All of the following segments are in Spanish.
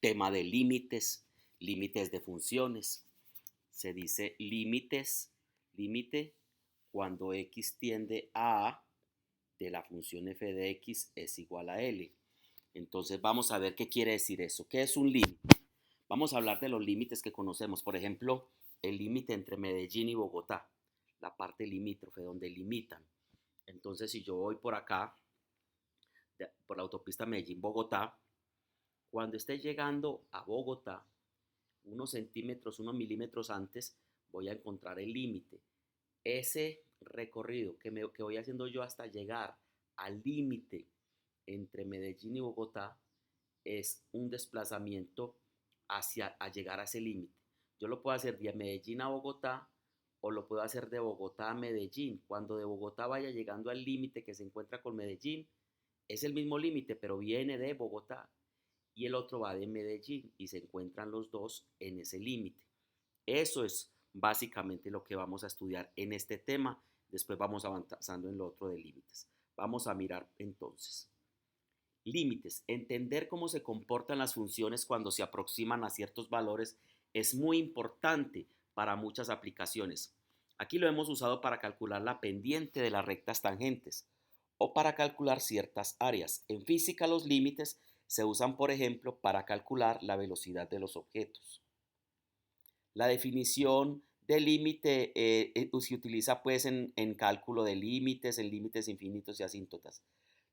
tema de límites, límites de funciones. Se dice límite cuando x tiende a de la función f de x es igual a L. Entonces vamos a ver qué quiere decir eso. ¿Qué es un límite? Vamos a hablar de los límites que conocemos. Por ejemplo, el límite entre Medellín y Bogotá, la parte limítrofe donde limitan. Entonces, si yo voy por acá, por la autopista Medellín-Bogotá, cuando esté llegando a Bogotá, unos centímetros, unos milímetros antes, voy a encontrar el límite. Ese recorrido que voy haciendo yo hasta llegar al límite entre Medellín y Bogotá es un desplazamiento a llegar a ese límite. Yo lo puedo hacer de Medellín a Bogotá o lo puedo hacer de Bogotá a Medellín. Cuando de Bogotá vaya llegando al límite que se encuentra con Medellín, es el mismo límite, pero viene de Bogotá. Y el otro va de Medellín y se encuentran los dos en ese límite. Eso es básicamente lo que vamos a estudiar en este tema. Después vamos avanzando en lo otro de límites. Vamos a mirar entonces. Límites. Entender cómo se comportan las funciones cuando se aproximan a ciertos valores es muy importante para muchas aplicaciones. Aquí lo hemos usado para calcular la pendiente de las rectas tangentes o para calcular ciertas áreas. En física los límites se usan, por ejemplo, para calcular la velocidad de los objetos. La definición de límite se utiliza pues en cálculo de límites, en límites infinitos y asíntotas.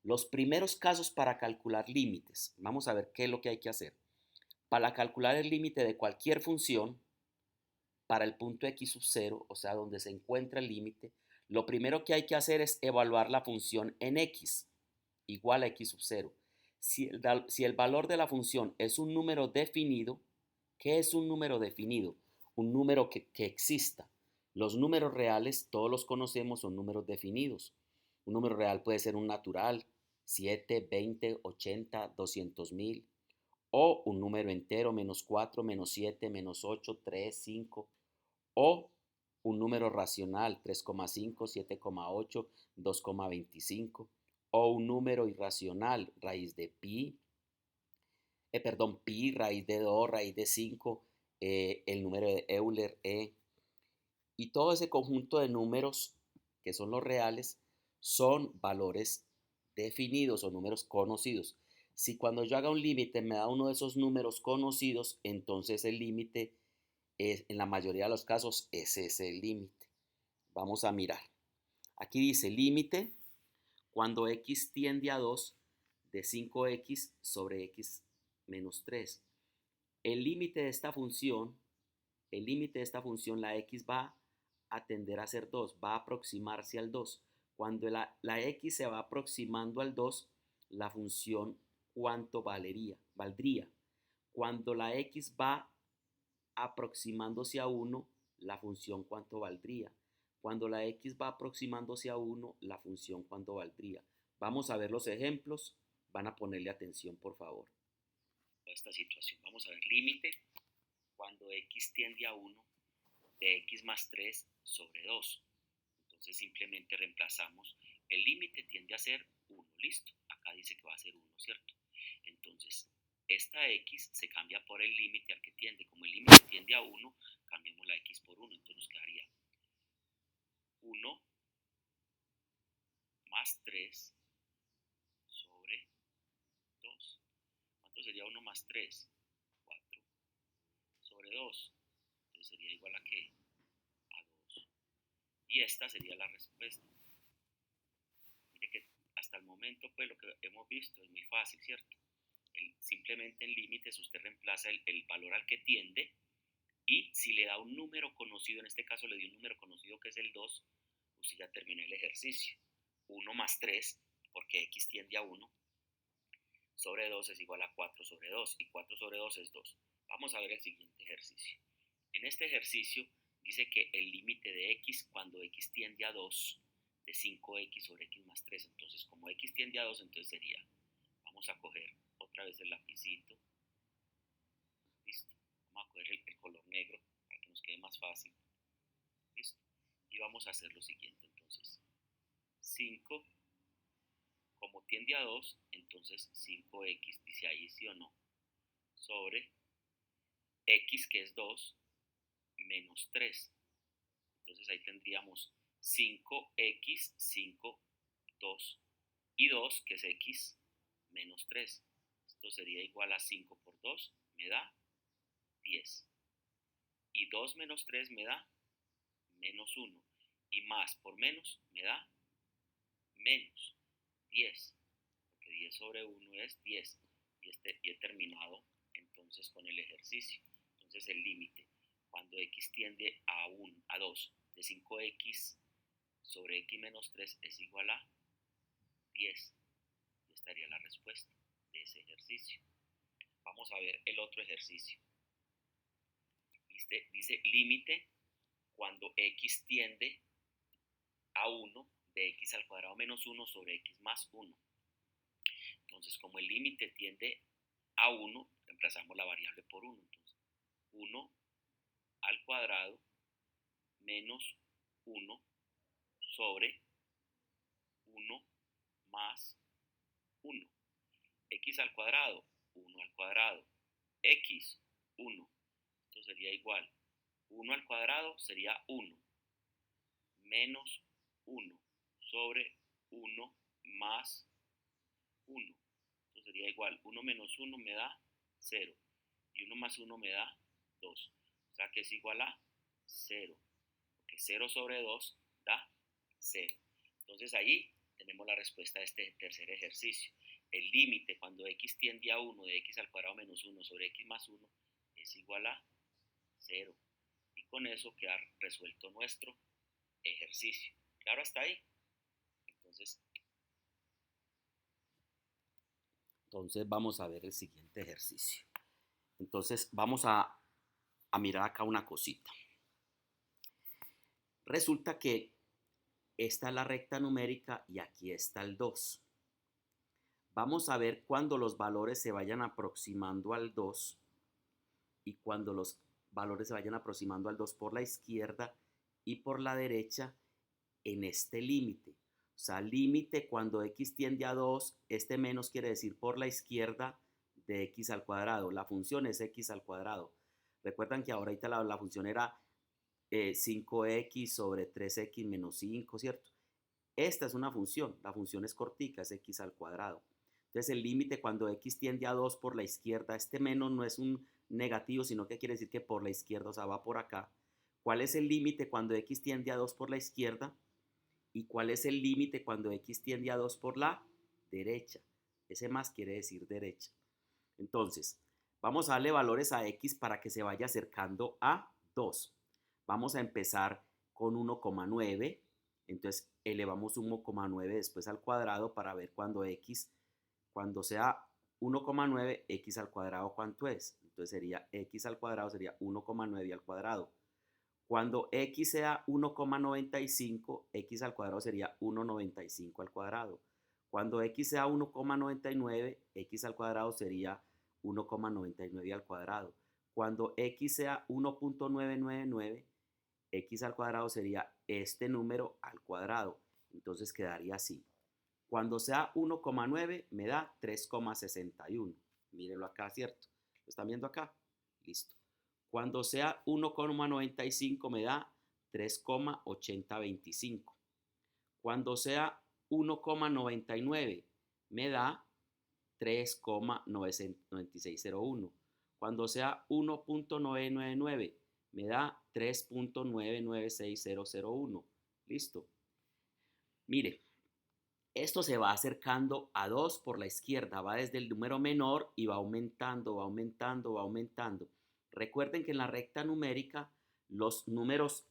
Los primeros casos para calcular límites, vamos a ver qué es lo que hay que hacer. Para calcular el límite de cualquier función, para el punto x sub 0, o sea, donde se encuentra el límite, lo primero que hay que hacer es evaluar la función en x, igual a x sub 0. Si el valor de la función es un número definido, ¿qué es un número definido? Un número que exista. Los números reales, todos los conocemos, son números definidos. Un número real puede ser un natural, 7, 20, 80, 200.000, o un número entero, menos 4, menos 7, menos 8, 3, 5, o un número racional, 3,5, 7,8, 2,25, o un número irracional, raíz de pi, pi, raíz de 2, raíz de 5, el número de Euler, y todo ese conjunto de números que son los reales son valores definidos o números conocidos. Si cuando yo haga un límite me da uno de esos números conocidos, entonces el límite en la mayoría de los casos ese es el límite. Vamos a mirar. Aquí dice límite cuando x tiende a 2 de 5x sobre x menos 3. El límite de esta función, la x va a tender a ser 2, va a aproximarse al 2. Cuando la x se va aproximando al 2, la función ¿cuánto valdría? Cuando la x va aproximándose a 1, la función ¿cuánto valdría? Cuando la x va aproximándose a 1, la función ¿cuánto valdría? Vamos a ver los ejemplos, van a ponerle atención por favor. Esta situación, vamos a ver límite cuando x tiende a 1 de x más 3 sobre 2. Entonces simplemente reemplazamos, el límite tiende a ser 1, listo, acá dice que va a ser 1, ¿cierto? Entonces, esta x se cambia por el límite al que tiende, como el límite tiende a 1, cambiamos la x por 1, entonces nos quedaría 1 más 3 sobre 2. ¿Cuánto sería 1 más 3? 4 sobre 2. Entonces sería igual a ¿qué? A 2. Y esta sería la respuesta. Mire que hasta el momento pues lo que hemos visto es muy fácil, ¿cierto? Simplemente en límites usted reemplaza el valor al que tiende y si le da un número conocido, en este caso le dio un número conocido que es el 2, usted ya terminó el ejercicio. 1 más 3, porque x tiende a 1, sobre 2 es igual a 4 sobre 2 y 4 sobre 2 es 2. Vamos a ver el siguiente ejercicio. En este ejercicio dice que el límite de x cuando x tiende a 2 de 5x sobre x más 3. Entonces, como x tiende a 2, entonces sería, vamos a coger otra vez el lapicito. Listo. Vamos a coger el color negro para que nos quede más fácil. Listo. Y vamos a hacer lo siguiente, entonces. 5, como tiende a 2, entonces 5x, dice ahí sí o no, sobre x, que es 2, menos 3. Entonces ahí tendríamos 5x, 5, 2 y 2, que es x, menos 3. Esto sería igual a 5 por 2, me da 10. Y 2 menos 3 me da menos 1. Y más por menos me da menos 10. Porque 10 sobre 1 es 10. Y he terminado entonces con el ejercicio. Entonces el límite, cuando x tiende a 2, de 5x sobre x menos 3 es igual a 10. Y estaría la respuesta de ese ejercicio. Vamos a ver el otro ejercicio. Dice límite cuando x tiende a 1 de x al cuadrado menos 1 sobre x más 1. Entonces, como el límite tiende a 1, reemplazamos la variable por 1. Entonces, 1 al cuadrado menos 1 sobre 1 más 1. X al cuadrado, 1 al cuadrado, x, 1. Esto sería igual. 1 al cuadrado sería 1, menos 1 sobre 1 más 1. Esto sería igual. 1 menos 1 me da 0. Y 1 más 1 me da 2. O sea que es igual a 0. Porque 0 sobre 2 da 0. Entonces ahí tenemos la respuesta a este tercer ejercicio. El límite cuando x tiende a 1 de x al cuadrado menos 1 sobre x más 1 es igual a 0. Y con eso queda resuelto nuestro ejercicio. ¿Claro hasta ahí? Entonces vamos a ver el siguiente ejercicio. Entonces vamos a mirar acá una cosita. Resulta que esta es la recta numérica y aquí está el 2. Vamos a ver cuando los valores se vayan aproximando al 2 y cuando los valores se vayan aproximando al 2 por la izquierda y por la derecha en este límite. O sea, límite cuando x tiende a 2, este menos quiere decir por la izquierda de x al cuadrado. La función es x al cuadrado. Recuerdan que ahorita la función era 5x sobre 3x menos 5, ¿cierto? Esta es una función, la función es cortica, es x al cuadrado. Entonces el límite cuando x tiende a 2 por la izquierda, este menos no es un negativo, sino que quiere decir que por la izquierda, o sea, va por acá. ¿Cuál es el límite cuando x tiende a 2 por la izquierda? ¿Y cuál es el límite cuando x tiende a 2 por la derecha? Ese más quiere decir derecha. Entonces, vamos a darle valores a x para que se vaya acercando a 2. Vamos a empezar con 1,9. Entonces, elevamos 1,9 después al cuadrado para ver cuando sea 1,9, x al cuadrado, ¿cuánto es? Entonces sería x al cuadrado, sería 1,9 al cuadrado. Cuando x sea 1,95, x al cuadrado sería 1,95 al cuadrado. Cuando x sea 1,99, x al cuadrado sería 1,99 al cuadrado. Cuando x sea 1,999, x al cuadrado sería este número al cuadrado. Entonces quedaría así. Cuando sea 1,9 me da 3,61. Mírenlo acá, ¿cierto? ¿Lo están viendo acá? Listo. Cuando sea 1,95 me da 3,8025. Cuando sea 1,99 me da 3,9601. Cuando sea 1,999 me da 3,996001. Listo. Mire, esto se va acercando a 2 por la izquierda, va desde el número menor y va aumentando, va aumentando, va aumentando. Recuerden que en la recta numérica los números,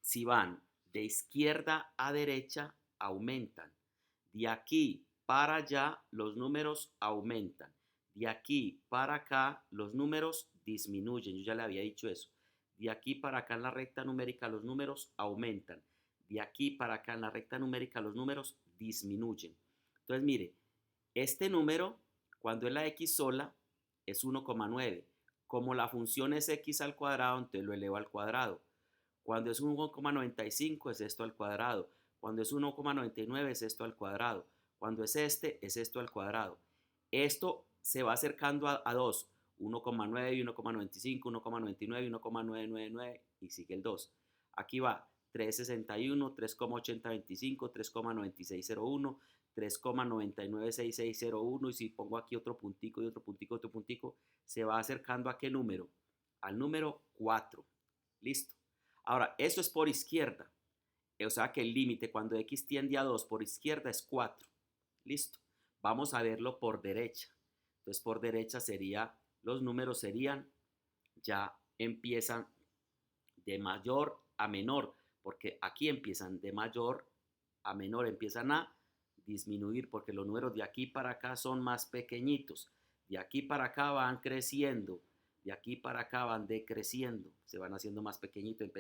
si van de izquierda a derecha, aumentan. De aquí para allá los números aumentan. De aquí para acá los números disminuyen. Yo ya le había dicho eso. De aquí para acá en la recta numérica los números aumentan. De aquí para acá en la recta numérica los números disminuyen. Entonces, mire, este número, cuando es la x sola, es 1,9. Como la función es x al cuadrado, entonces lo elevo al cuadrado. Cuando es 1,95 es esto al cuadrado. Cuando es 1,99 es esto al cuadrado. Cuando es esto al cuadrado. Esto se va acercando a 2. 1,9, 1,95, 1,99, 1,999 y sigue el 2. Aquí va 3,61, 3,8025, 3,9601, 3,996601 y si pongo aquí otro puntico y otro puntico, otro puntico, se va acercando a qué número? Al número 4. Listo. Ahora, eso es por izquierda. O sea que el límite cuando x tiende a 2 por izquierda es 4. Listo. Vamos a verlo por derecha. Entonces por derecha sería, los números serían, ya empiezan de mayor a menor, porque aquí empiezan de mayor a menor, empiezan a disminuir, porque los números de aquí para acá son más pequeñitos. De aquí para acá van creciendo, de aquí para acá van decreciendo, se van haciendo más pequeñitos.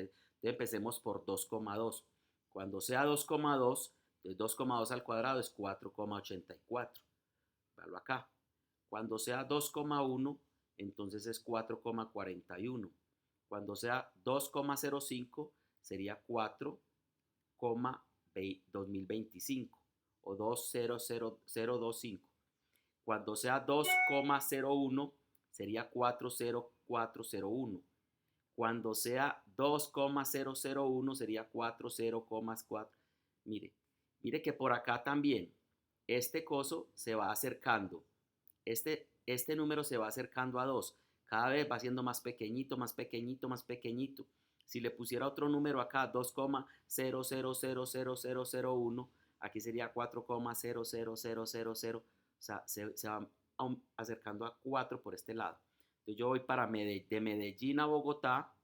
Empecemos por 2,2. Cuando sea 2,2, entonces 2,2 al cuadrado es 4,84. Véalo acá. Cuando sea 2,1, entonces es 4,41. Cuando sea 2,05, sería 4,2025 o 2,00025. Cuando sea 2,01, sería 4,0401. Cuando sea 2,001 sería 40,4. Mire, mire que por acá también este coso se va acercando. Este número se va acercando a 2. Cada vez va siendo más pequeñito, más pequeñito, más pequeñito. Si le pusiera otro número acá, 2,000001, aquí sería 4,00000. O sea, se va acercando a 4 por este lado. Entonces yo voy de Medellín a Bogotá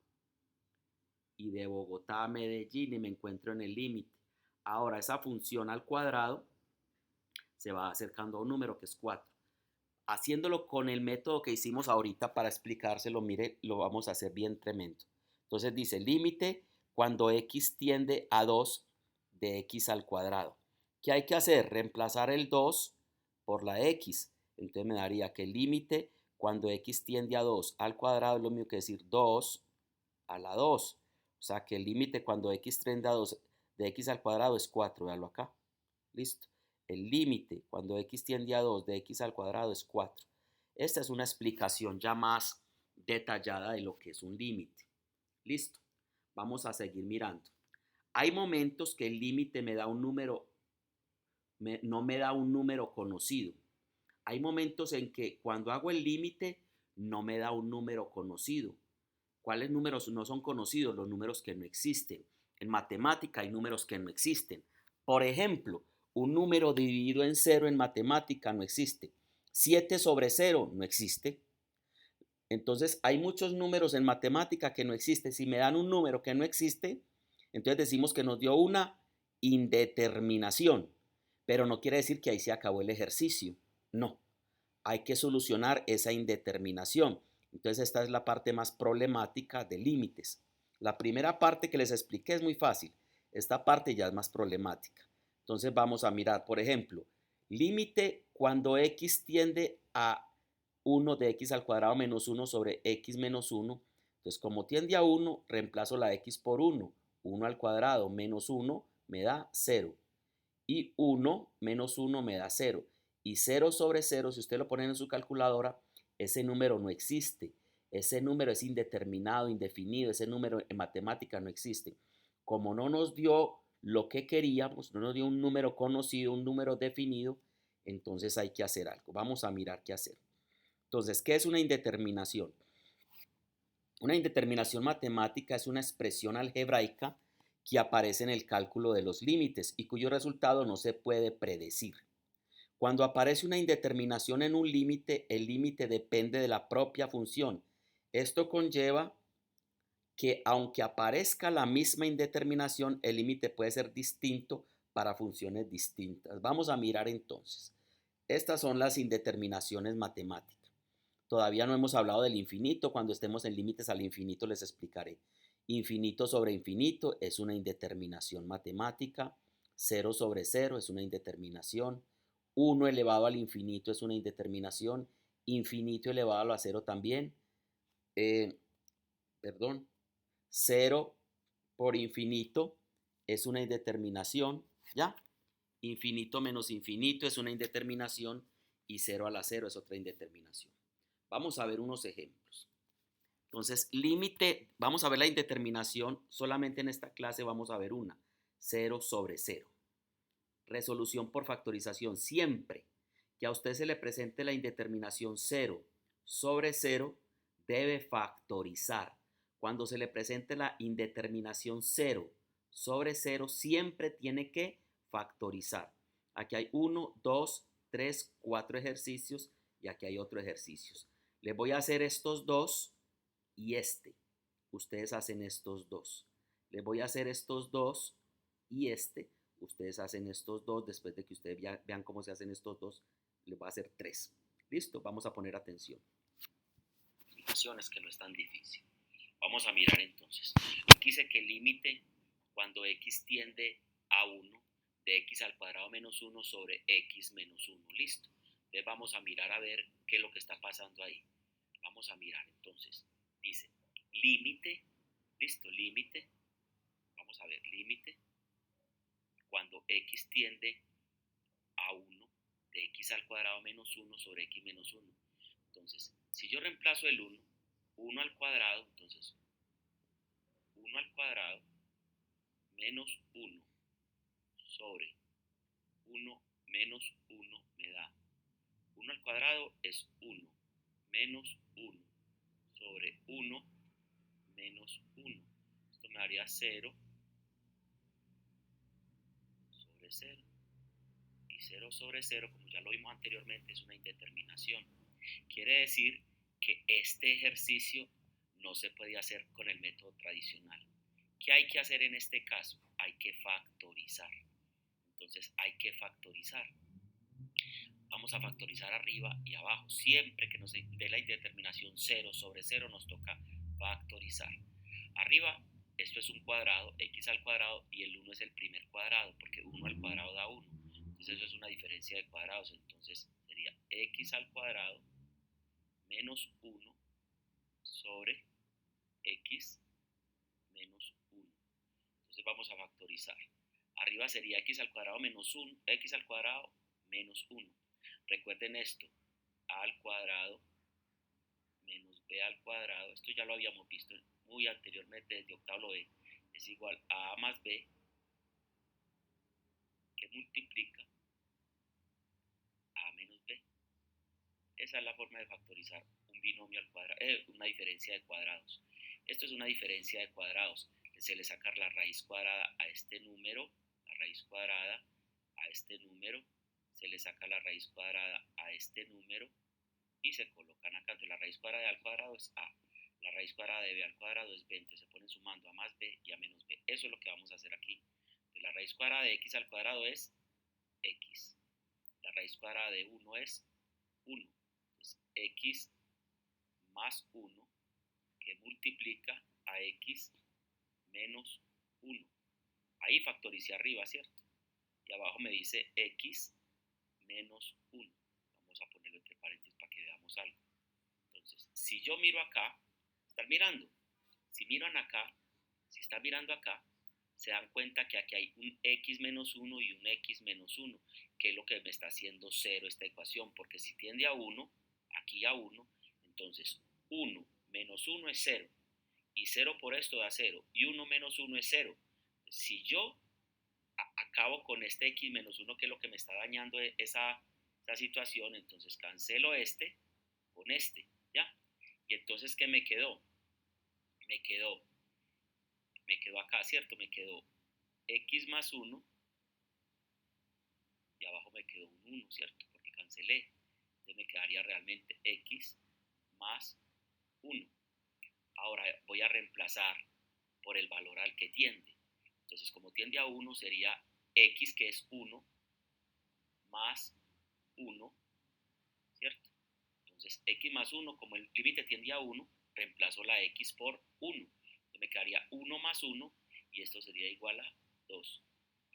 y de Bogotá a Medellín y me encuentro en el límite. Ahora esa función al cuadrado se va acercando a un número que es 4. Haciéndolo con el método que hicimos ahorita para explicárselo, mire, lo vamos a hacer bien tremendo. Entonces dice límite cuando x tiende a 2 de x al cuadrado. ¿Qué hay que hacer? Reemplazar el 2 por la x. Entonces me daría que el límite cuando x tiende a 2 al cuadrado es lo mismo que decir 2 a la 2. O sea que el límite cuando x tiende a 2 de x al cuadrado es 4. Véalo acá. Listo. El límite cuando x tiende a 2 de x al cuadrado es 4. Esta es una explicación ya más detallada de lo que es un límite. Listo. Vamos a seguir mirando. Hay momentos que el límite me da un número, no me da un número conocido. Hay momentos en que cuando hago el límite no me da un número conocido. ¿Cuáles números no son conocidos? Los números que no existen. En matemática hay números que no existen. Por ejemplo, un número dividido en 0 en matemática no existe. 7 sobre 0 no existe. Entonces hay muchos números en matemática que no existen. Si me dan un número que no existe, entonces decimos que nos dio una indeterminación. Pero no quiere decir que ahí se acabó el ejercicio. No, hay que solucionar esa indeterminación. Entonces esta es la parte más problemática de límites. La primera parte que les expliqué es muy fácil. Esta parte ya es más problemática. Entonces vamos a mirar, por ejemplo, límite cuando x tiende a 1 de x al cuadrado menos 1 sobre x menos 1. Entonces como tiende a 1, reemplazo la x por 1. 1 al cuadrado menos 1 me da 0. Y 1 menos 1 me da 0. Y 0 sobre 0, si usted lo pone en su calculadora, ese número no existe. Ese número es indeterminado, indefinido. Ese número en matemática no existe. Como no nos dio lo que queríamos, no nos dio un número conocido, un número definido, entonces hay que hacer algo. Vamos a mirar qué hacer. Entonces, ¿qué es una indeterminación? Una indeterminación matemática es una expresión algebraica que aparece en el cálculo de los límites y cuyo resultado no se puede predecir. Cuando aparece una indeterminación en un límite, el límite depende de la propia función. Esto conlleva que aunque aparezca la misma indeterminación, el límite puede ser distinto para funciones distintas. Vamos a mirar entonces. Estas son las indeterminaciones matemáticas. Todavía no hemos hablado del infinito. Cuando estemos en límites al infinito les explicaré. Infinito sobre infinito es una indeterminación matemática. 0 sobre 0 es una indeterminación. 1 elevado al infinito es una indeterminación. Infinito elevado a 0 también. Perdón. 0 por infinito es una indeterminación. ¿Ya? Infinito menos infinito es una indeterminación. Y 0 a la 0 es otra indeterminación. Vamos a ver unos ejemplos. Entonces, límite, vamos a ver la indeterminación, solamente en esta clase vamos a ver una, 0/0. Resolución por factorización, siempre que a usted se le presente la indeterminación 0/0, debe factorizar. Cuando se le presente la indeterminación 0/0, siempre tiene que factorizar. Aquí hay 1, 2, 3, 4 ejercicios y aquí hay otro ejercicio. Les voy a hacer estos dos y este. Ustedes hacen estos dos. Les voy a hacer estos dos y este. Ustedes hacen estos dos. Después de que ustedes vean cómo se hacen estos dos, les voy a hacer tres. ¿Listo? Vamos a poner atención. Explicaciones que no es tan difícil. Vamos a mirar entonces. Aquí dice que el límite cuando x tiende a 1 de x al cuadrado menos 1 sobre x menos 1. ¿Listo? Entonces vamos a mirar a ver qué es lo que está pasando ahí. Vamos a mirar entonces. Dice límite, listo, límite. Vamos a ver, límite cuando x tiende a 1 de x al cuadrado menos 1 sobre x menos 1. Entonces, si yo reemplazo el 1 al cuadrado, entonces 1 al cuadrado menos 1 sobre 1 menos 1 me da 1 al cuadrado es 1 menos 1 sobre 1 menos 1. Esto me daría 0 sobre 0. Y 0 sobre 0, como ya lo vimos anteriormente, es una indeterminación. Quiere decir que este ejercicio no se puede hacer con el método tradicional. ¿Qué hay que hacer en este caso? Hay que factorizar. Entonces hay que factorizar. Vamos a factorizar arriba y abajo. Siempre que nos dé la indeterminación 0 sobre 0 nos toca factorizar. Arriba esto es un cuadrado, x al cuadrado, y el 1 es el primer cuadrado, porque 1 al cuadrado da 1. Entonces eso es una diferencia de cuadrados. Entonces sería x al cuadrado menos 1 sobre x menos 1. Entonces vamos a factorizar. Arriba sería x al cuadrado menos 1, x al cuadrado menos 1. Recuerden esto, a al cuadrado menos b al cuadrado, esto ya lo habíamos visto muy anteriormente desde octavo B, es igual a más b, que multiplica a menos b. Esa es la forma de factorizar un binomio al cuadrado, una diferencia de cuadrados. Esto es una diferencia de cuadrados. Se le saca la raíz cuadrada a este número, la raíz cuadrada a este número, se le saca la raíz cuadrada a este número y se colocan acá. Entonces la raíz cuadrada de a al cuadrado es a, la raíz cuadrada de b al cuadrado es b, entonces se ponen sumando a más b y a menos b. Eso es lo que vamos a hacer aquí. Entonces la raíz cuadrada de x al cuadrado es x, la raíz cuadrada de 1 es 1. X más 1 que multiplica a x menos 1. Ahí factoricé arriba, ¿cierto? Y abajo me dice x menos 1. Vamos a ponerlo entre paréntesis para que veamos algo. Entonces, si yo miro acá, ¿están mirando? Si miran acá, si están mirando acá, se dan cuenta que aquí hay un x menos 1 y un x menos 1, que es lo que me está haciendo 0 esta ecuación, porque si tiende a 1, aquí a 1, entonces 1 menos 1 es 0, y 0 por esto da 0, y 1 menos 1 es 0. Si yo acabo con este x menos 1, que es lo que me está dañando esa situación, entonces cancelo este con este, ¿ya? Y entonces, ¿qué me quedó? Me quedó acá, ¿cierto? Me quedó x más 1 y abajo me quedó un 1, ¿cierto? Porque cancelé. Entonces me quedaría realmente x más 1. Ahora voy a reemplazar por el valor al que tiende. Entonces, como tiende a 1, sería x, que es 1, más 1, ¿cierto? Entonces, x más 1, como el límite tiende a 1, reemplazo la x por 1. Entonces me quedaría 1 más 1 y esto sería igual a 2.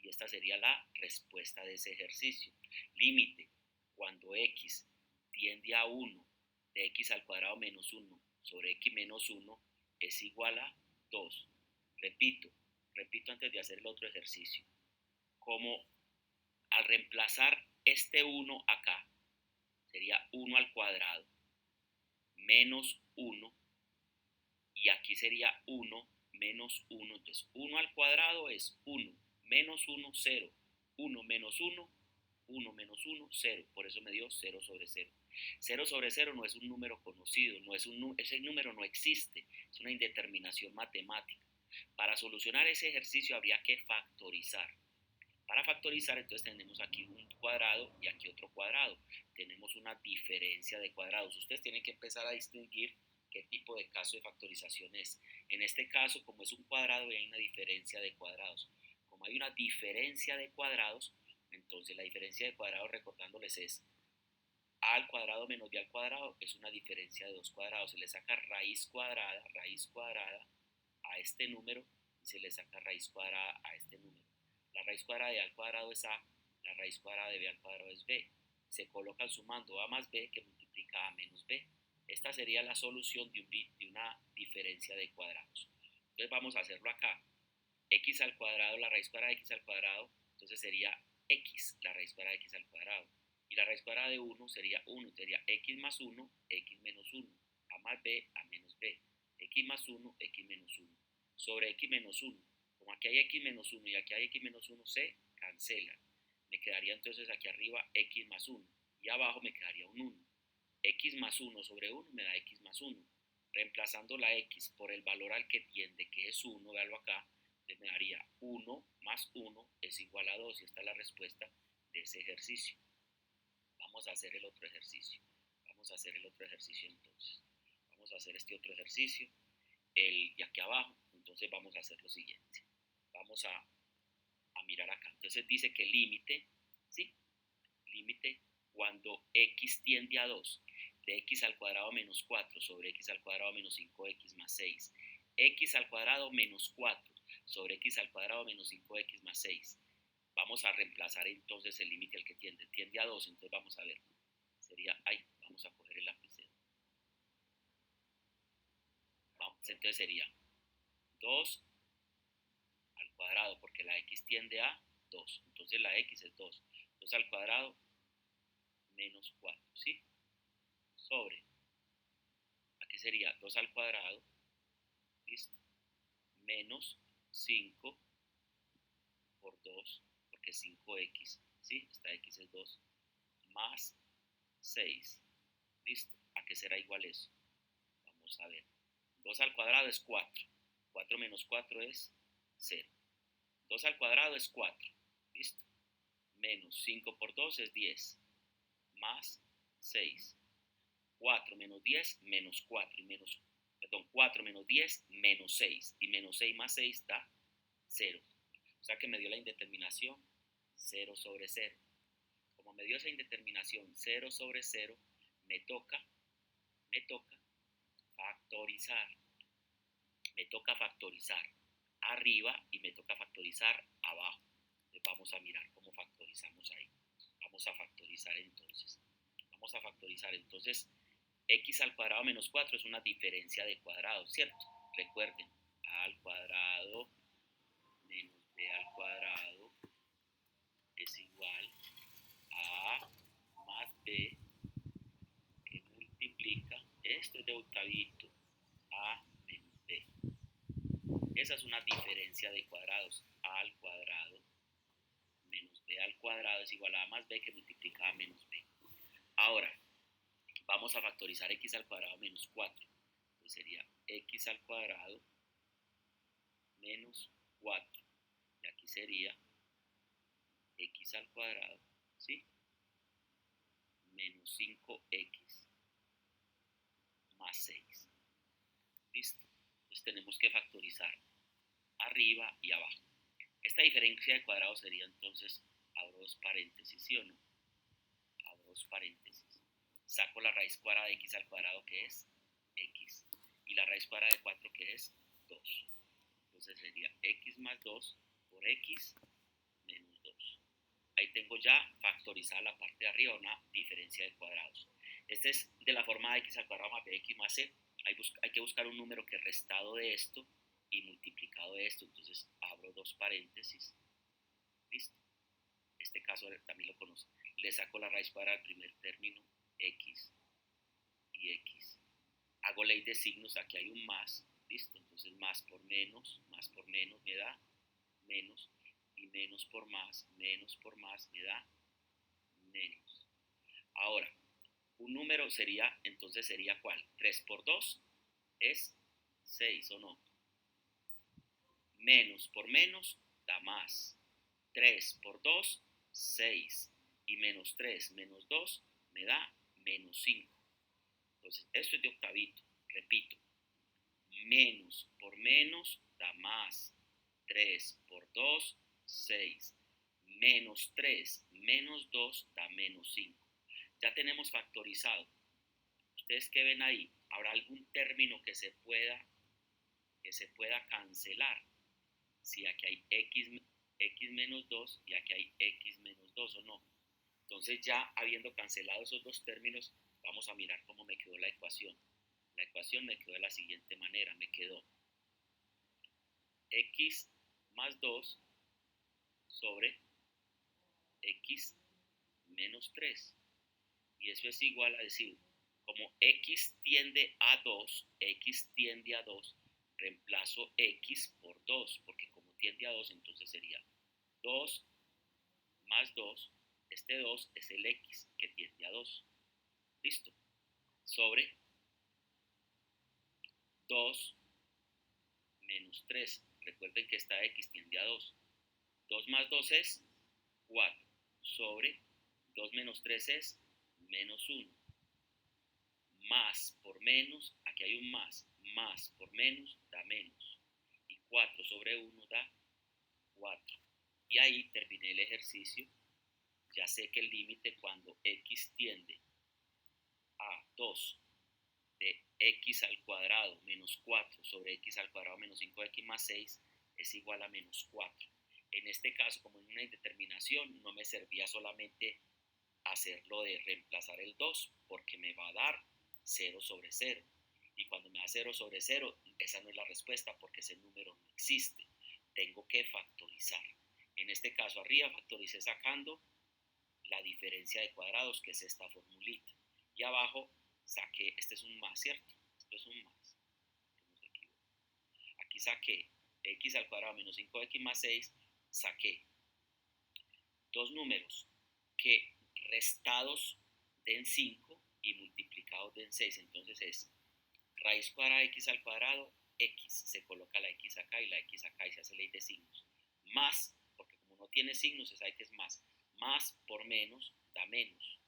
Y esta sería la respuesta de ese ejercicio. Límite cuando x tiende a 1 de x al cuadrado menos 1 sobre x menos 1 es igual a 2. Repito antes de hacer el otro ejercicio. Como al reemplazar este 1 acá, sería 1 al cuadrado menos 1, y aquí sería 1 menos 1. Entonces 1 al cuadrado es 1, menos 1, 0, 1 menos 1, 1 menos 1, 0. Por eso me dio 0 sobre 0. 0 sobre 0 no es un número conocido, ese número no existe, es una indeterminación matemática. Para solucionar ese ejercicio habría que factorizar. Para factorizar, entonces tenemos aquí un cuadrado y aquí otro cuadrado. Tenemos una diferencia de cuadrados. Ustedes tienen que empezar a distinguir qué tipo de caso de factorización es. En este caso, como es un cuadrado y hay una diferencia de cuadrados. Como hay una diferencia de cuadrados, entonces la diferencia de cuadrados, recordándoles, es a al cuadrado menos b al cuadrado, es una diferencia de dos cuadrados. Se le saca raíz cuadrada a este número y se le saca raíz cuadrada a este número. La raíz cuadrada de a al cuadrado es a, la raíz cuadrada de b al cuadrado es b. Se colocan sumando a más b que multiplica a menos b. Esta sería la solución de una diferencia de cuadrados. Entonces vamos a hacerlo acá. X al cuadrado, la raíz cuadrada de x al cuadrado, entonces sería x, la raíz cuadrada de x al cuadrado. Y la raíz cuadrada de 1 sería 1, sería x más 1, x menos 1, a más b, a menos b, x más 1, x menos 1, sobre x menos 1. Como aquí hay x menos 1 y aquí hay x menos 1, se cancelan. Me quedaría entonces aquí arriba x más 1 y abajo me quedaría un 1. X más 1 sobre 1 me da x más 1. Reemplazando la x por el valor al que tiende, que es 1, véalo acá, entonces me daría 1 más 1 es igual a 2 y esta es la respuesta de ese ejercicio. Vamos a hacer el otro ejercicio. Vamos a hacer el otro ejercicio entonces. Vamos a hacer este otro ejercicio, el de aquí abajo. Entonces vamos a hacer lo siguiente. Vamos a mirar acá. Entonces dice que límite, ¿sí? Límite cuando x tiende a 2, de x al cuadrado menos 4 sobre x al cuadrado menos 5x más 6, x al cuadrado menos 4 sobre x al cuadrado menos 5x más 6. Vamos a reemplazar entonces el límite al que tiende a 2, entonces vamos a ver, sería, vamos a coger el lapicero. Entonces sería 2 al cuadrado, porque la x tiende a 2, entonces la x es 2, 2 al cuadrado menos 4, ¿sí? Sobre, aquí sería 2 al cuadrado, ¿listo? Menos 5 por 2, porque 5x, ¿sí? Esta x es 2, más 6, ¿listo? ¿A qué será igual eso? Vamos a ver. 2 al cuadrado es 4, 4 menos 4 es 0. 2 al cuadrado es 4, ¿listo? Menos 5 por 2 es 10, más 6. 4 menos 10, menos 4, y menos, perdón, 4 menos 10, menos 6, y menos 6 más 6 da 0. O sea que me dio la indeterminación 0 sobre 0. Como me dio esa indeterminación 0 sobre 0, me toca factorizar. Me toca factorizar arriba y me toca factorizar abajo. Entonces vamos a mirar cómo factorizamos ahí. Vamos a factorizar entonces. Vamos a factorizar entonces. X al cuadrado menos 4 es una diferencia de cuadrados, ¿cierto? Recuerden, a al cuadrado menos b al cuadrado es igual a más b que multiplica, esto es de octavito, a menos b. Esa es una diferencia de cuadrados. A al cuadrado menos b al cuadrado es igual a más b que multiplica a menos b. Ahora, vamos a factorizar x al cuadrado menos 4. Entonces sería x al cuadrado menos 4. Y aquí sería x al cuadrado, ¿sí? Menos 5x más 6. ¿Listo? Entonces tenemos que factorizar arriba y abajo. Esta diferencia de cuadrados sería entonces, abro dos paréntesis, ¿sí o no? Abro dos paréntesis. Saco la raíz cuadrada de x al cuadrado, que es x, y la raíz cuadrada de 4, que es 2. Entonces sería x más 2 por x menos 2. Ahí tengo ya factorizada la parte de arriba, una diferencia de cuadrados. Este es de la forma de x al cuadrado más bx más c. Hay que buscar un número que restado de esto y multiplicado de esto. Entonces abro dos paréntesis. ¿Listo? Este caso también lo conozco. Le saco la raíz cuadrada al primer término, x y x. Hago ley de signos, aquí hay un más, listo, entonces más por menos me da menos, y menos por más me da menos. Ahora, un número sería, entonces sería ¿cuál? 3 por 2 es 6, ¿o no? Menos por menos da más. 3 por 2, 6. Y menos 3 menos 2 me da menos 5. Entonces, esto es de octavito. Repito, menos por menos da más. 3 por 2, 6. Menos 3 menos 2 da menos 5. Ya tenemos factorizado. ¿Ustedes qué ven ahí? ¿Habrá algún término que se pueda cancelar? Si aquí hay x menos 2 y aquí hay x menos 2 o no. Entonces ya habiendo cancelado esos dos términos, vamos a mirar cómo me quedó la ecuación. La ecuación me quedó de la siguiente manera, me quedó x más 2 sobre x menos 3. Y eso es igual a decir, como x tiende a 2, reemplazo x por 2, porque como tiende a 2, entonces sería 2 más 2, este 2 es el x que tiende a 2, listo, sobre 2 menos 3, recuerden que esta x tiende a 2, 2 más 2 es 4, sobre 2 menos 3 es menos 1, más por menos, aquí hay un más por menos da menos, y 4 sobre 1 da 4, y ahí terminé el ejercicio. Ya sé que el límite cuando x tiende a 2 de x al cuadrado menos 4 sobre x al cuadrado menos 5x más 6 es igual a menos 4. En este caso, como en una indeterminación, no me servía solamente hacerlo de reemplazar el 2, porque me va a dar 0 sobre 0. Y cuando me da 0 sobre 0, esa no es la respuesta porque ese número no existe. Tengo que factorizar. En este caso, arriba factoricé sacando la diferencia de cuadrados, que es esta formulita. Y abajo saqué, este es un más, ¿cierto? Esto es un más. No se equivoque. Aquí saqué x al cuadrado menos 5x más 6, saqué dos números que restados den 5 y multiplicados den 6. Entonces es raíz cuadrada de x al cuadrado, x, se coloca la x acá y la x acá y se hace ley de signos. Más, porque como no tiene signos, se sabe que es más por menos da menos.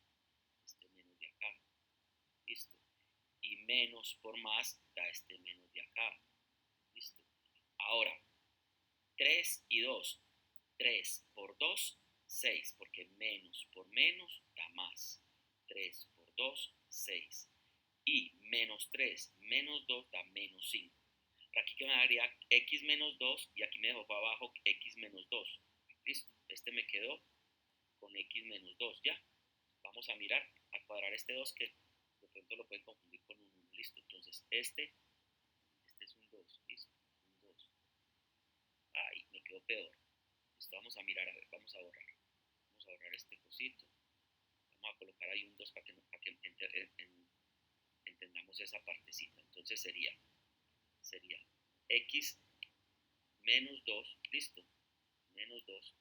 Este menos de acá. Listo. Y menos por más da este menos de acá. Listo. Ahora, 3 y 2. 3 por 2, 6, porque menos por menos da más. 3 por 2, 6. Y menos 3 menos 2 da menos 5. Aquí que me daría x menos 2 y aquí me dejó para abajo x menos 2. Listo. Este me quedó con x menos 2, ¿ya? Vamos a mirar, a cuadrar este 2 que de pronto lo pueden confundir con un 1, listo. Entonces, este es un 2, listo, un 2. Ay, me quedó peor. Listo, vamos a mirar, a ver, vamos a borrar. Vamos a borrar este cosito. Vamos a colocar ahí un 2 para que entendamos esa partecita. Entonces sería x menos 2, listo, menos 2.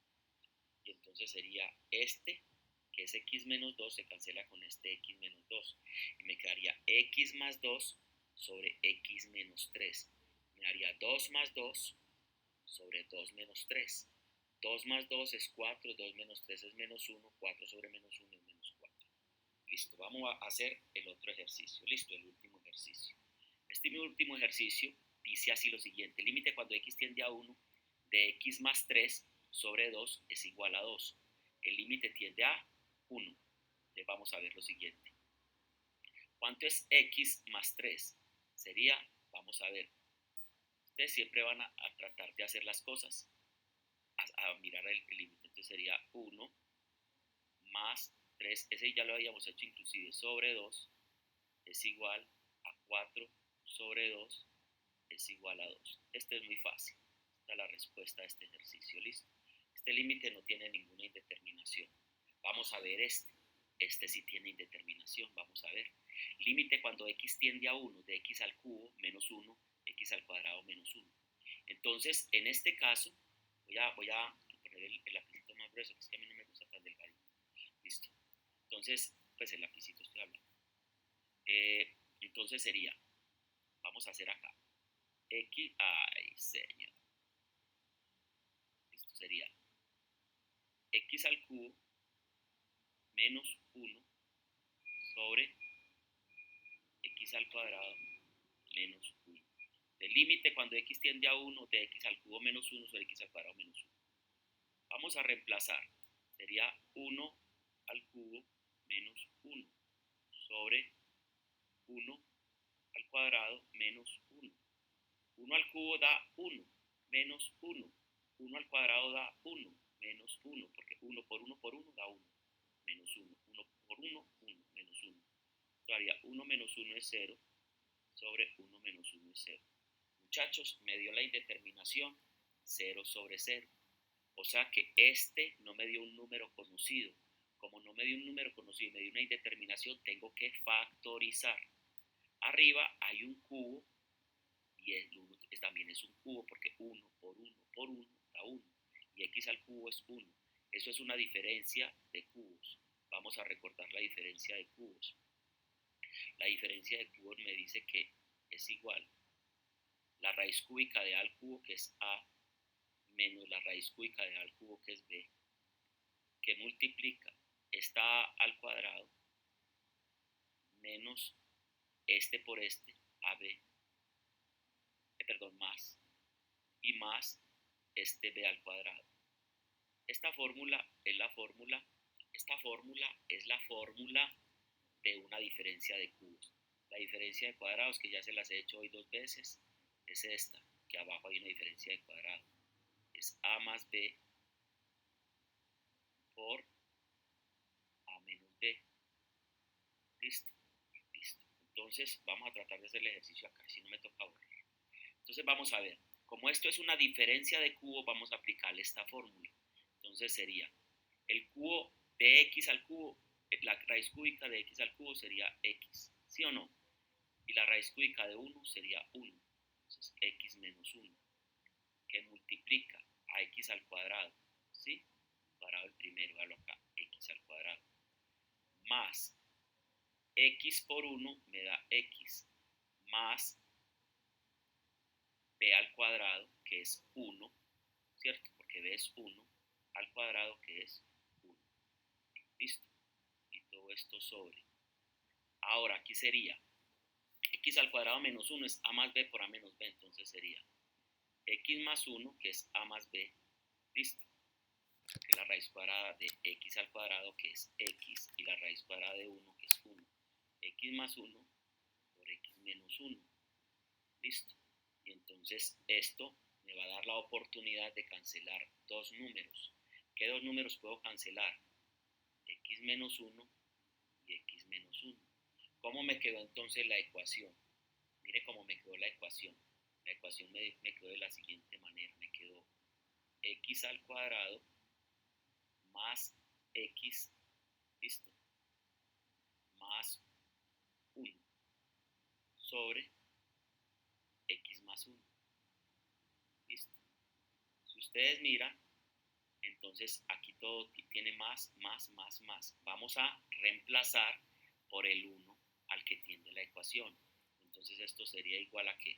Y entonces sería este, que es x menos 2, se cancela con este x menos 2. Y me quedaría x más 2 sobre x menos 3. Me daría 2 más 2 sobre 2 menos 3. 2 más 2 es 4, 2 menos 3 es menos 1, 4 sobre menos 1 es menos 4. Listo, vamos a hacer el otro ejercicio. Listo, el último ejercicio. Este último ejercicio dice así lo siguiente. Límite cuando x tiende a 1 de x más 3 sobre 2 es igual a 2. El límite tiende a 1. Entonces vamos a ver lo siguiente. ¿Cuánto es x más 3? Sería, vamos a ver, ustedes siempre van a tratar de hacer las cosas, a mirar el límite. Entonces sería 1 más 3, ese ya lo habíamos hecho inclusive, sobre 2 es igual a 4 sobre 2 es igual a 2. Este es muy fácil. Esta es la respuesta a este ejercicio. ¿Listo? Este límite no tiene ninguna indeterminación. Vamos a ver este. Este sí tiene indeterminación. Vamos a ver. Límite cuando x tiende a 1 de x al cubo menos 1, x al cuadrado menos 1. Entonces, en este caso, voy a poner el lapicito más grueso, que es que a mí no me gusta tan delgadito. Listo. Entonces, pues el lapicito estoy hablando. Entonces sería, vamos a hacer acá, x, ay señor, esto sería x al cubo menos 1 sobre x al cuadrado menos 1. El límite cuando x tiende a 1 de x al cubo menos 1 sobre x al cuadrado menos 1. Vamos a reemplazar, sería 1 al cubo menos 1 sobre 1 al cuadrado menos 1. 1 al cubo da 1, menos 1. 1 al cuadrado da 1, menos 1, porque 1 por 1 por 1 da 1, menos 1. 1 por 1, 1, menos 1. Daría 1 menos 1 es 0, sobre 1 menos 1 es 0. Muchachos, me dio la indeterminación 0 sobre 0. O sea que este no me dio un número conocido. Como no me dio un número conocido y me dio una indeterminación, tengo que factorizar. Arriba hay un cubo y el 1 también es un cubo porque 1 por 1 por 1 da 1 y x al cubo es 1. Eso es una diferencia de cubos. Vamos a recordar la diferencia de cubos. La diferencia de cubos me dice que es igual la raíz cúbica de a al cubo, que es a, menos la raíz cúbica de a al cubo, que es b, que multiplica esta a al cuadrado menos este por este, ab, más, y más este b al cuadrado. Esta fórmula es la fórmula de una diferencia de cubos. La diferencia de cuadrados, que ya se las he hecho hoy 2 veces, es esta, que abajo hay una diferencia de cuadrado. Es a más b por a menos b. ¿Listo? Listo. Entonces vamos a tratar de hacer el ejercicio acá, si no me toca borrar. Entonces vamos a ver, como esto es una diferencia de cubos, vamos a aplicarle esta fórmula. Entonces sería el cubo de x al cubo, la raíz cúbica de x al cubo sería x, ¿sí o no? Y la raíz cúbica de 1 sería 1. Entonces x menos 1, que multiplica a x al cuadrado, ¿sí? Cuadrado el primero, véalo acá, x al cuadrado, más x por 1 me da x, más b al cuadrado, que es 1, ¿cierto? Porque b es 1, al cuadrado, que es 1. ¿Listo? Y todo esto sobre. Ahora, aquí sería x al cuadrado menos 1 es a más b por a menos b, entonces sería x más 1, que es a más b, ¿listo? Que es la raíz cuadrada de x al cuadrado, que es x, y la raíz cuadrada de 1, que es 1. X más 1 por x menos 1, ¿listo? Y entonces esto me va a dar la oportunidad de cancelar dos números. ¿Qué dos números puedo cancelar? X menos 1 y x menos 1. ¿Cómo me quedó entonces la ecuación? Mire cómo me quedó la ecuación. La ecuación me quedó de la siguiente manera. Me quedó x al cuadrado más x, ¿listo? Más 1 sobre x más 1. ¿Listo? Si ustedes miran, entonces aquí todo tiene más. Vamos a reemplazar por el 1 al que tiende la ecuación. Entonces esto sería igual a que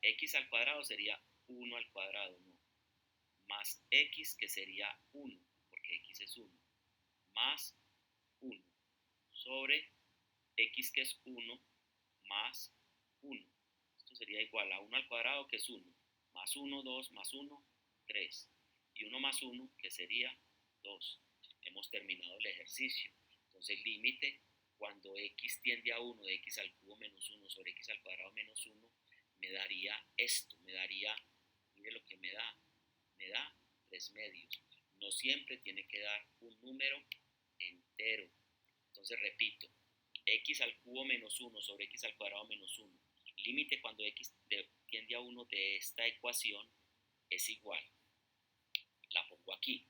x al cuadrado sería 1 al cuadrado, no, más x, que sería 1, porque x es 1, más 1 sobre x, que es 1, más 1. Esto sería igual a 1 al cuadrado, que es 1, más 1, 2, más 1, 3, y 1 más 1, que sería 2. Hemos terminado el ejercicio. Entonces, límite cuando x tiende a 1 de x al cubo menos 1 sobre x al cuadrado menos 1, me daría esto, mire lo que me da 3 medios. No siempre tiene que dar un número entero. Entonces, repito, x al cubo menos 1 sobre x al cuadrado menos 1. Límite cuando x tiende a 1 de esta ecuación es igual. La pongo aquí.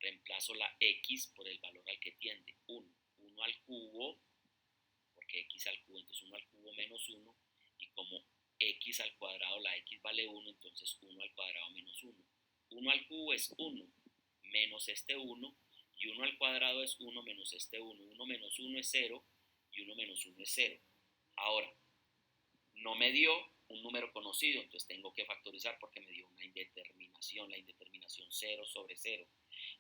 Reemplazo la x por el valor al que tiende. 1. 1 al cubo por porque x al cubo, entonces 1 al cubo menos 1, y como x al cuadrado, la x vale 1, entonces 1 al cuadrado menos 1. 1 al cubo es 1 menos este 1, y 1 al cuadrado es 1 menos este 1. 1 menos 1 es 0, y 1 menos 1 es 0. Ahora, no me dio un número conocido, entonces tengo que factorizar porque me dio una indeterminación, la indeterminación 0 sobre 0.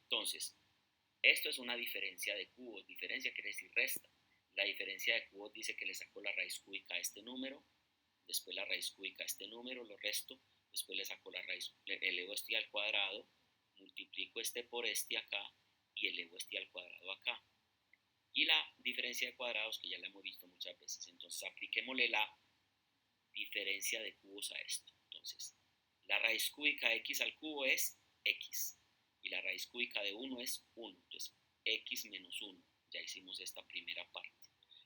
Entonces, esto es una diferencia de cubos. Diferencia quiere decir resta. La diferencia de cubos dice que le saco la raíz cúbica a este número, después la raíz cúbica a este número, lo resto, después le saco la raíz, elevo este al cuadrado, multiplico este por este acá y elevo este al cuadrado acá. Y la diferencia de cuadrados, que ya la hemos visto muchas veces. Entonces, apliquémosle la diferencia de cubos a esto. Entonces, la raíz cúbica de x al cubo es x. Y la raíz cúbica de 1 es 1. Entonces, x menos 1. Ya hicimos esta primera parte.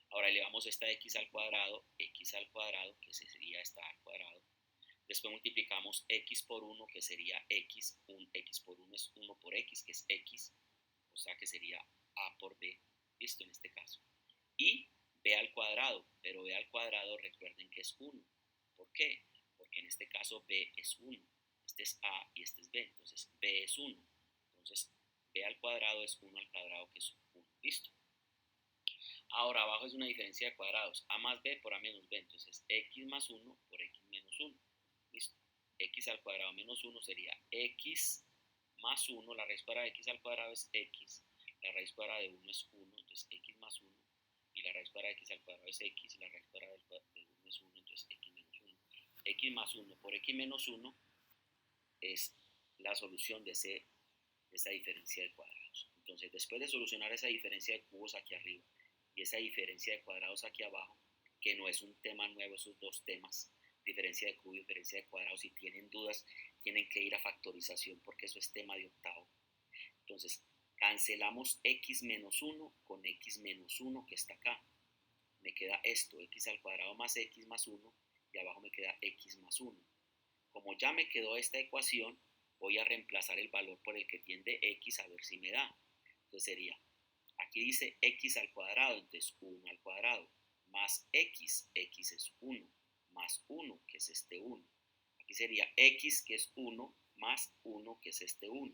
Ahora elevamos esta x al cuadrado, que sería esta al cuadrado. Después multiplicamos x por 1, que sería x. X por 1 es 1 por x, que es x. O sea que sería a por b. Listo en este caso. Y b al cuadrado. Pero b al cuadrado recuerden que es 1. ¿Por qué? Porque en este caso b es 1. Este es a y este es b. Entonces b es 1. Entonces b al cuadrado es 1 al cuadrado, que es 1. ¿Listo? Ahora abajo es una diferencia de cuadrados. A más b por a menos b. Entonces x más 1 por x menos 1. ¿Listo? X al cuadrado menos 1 sería x más 1. La raíz cuadrada de x al cuadrado es x. La raíz cuadrada de 1 es 1. Entonces x más 1. Y la raíz cuadrada de x al cuadrado es x. Y la raíz cuadrada de 1 es 1. Entonces x menos 1. X más 1 por x menos 1 es la solución de esa diferencia de cuadrados. Entonces, después de solucionar esa diferencia de cubos aquí arriba y esa diferencia de cuadrados aquí abajo, que no es un tema nuevo, esos dos temas, diferencia de cubo y diferencia de cuadrados, si tienen dudas, tienen que ir a factorización porque eso es tema de octavo. Entonces, cancelamos x menos 1 con x menos 1 que está acá. Me queda esto, x al cuadrado más x más 1, y abajo me queda x más 1. Como ya me quedó esta ecuación, voy a reemplazar el valor por el que tiende x a ver si me da. Entonces sería, aquí dice x al cuadrado, entonces 1 al cuadrado, más x es 1, más 1, que es este 1. Aquí sería x, que es 1, más 1, que es este 1.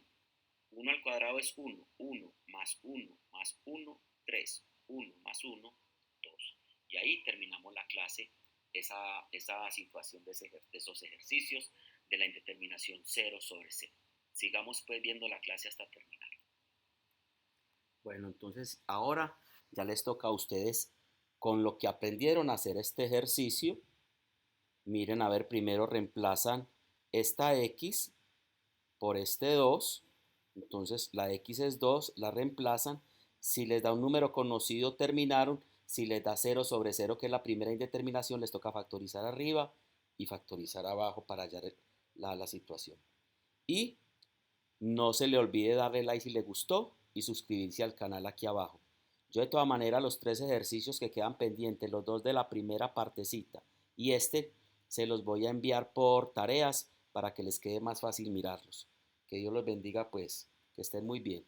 1 al cuadrado es 1, 1 más 1 más 1, 3, 1 más 1, 2. Y ahí terminamos la clase, esa situación de esos ejercicios de la indeterminación 0 sobre 0. Sigamos pues viendo la clase hasta terminar. Bueno, entonces ahora ya les toca a ustedes, con lo que aprendieron a hacer este ejercicio. Miren, a ver, primero reemplazan esta x por este 2. Entonces la x es 2, la reemplazan. Si les da un número conocido, terminaron. Si les da 0 sobre 0, que es la primera indeterminación, les toca factorizar arriba y factorizar abajo para hallar la situación. Y no se le olvide darle like si le gustó y suscribirse al canal aquí abajo. Yo de todas maneras los 3 ejercicios que quedan pendientes, los 2 de la primera partecita y se los voy a enviar por tareas para que les quede más fácil mirarlos. Que Dios los bendiga pues, que estén muy bien.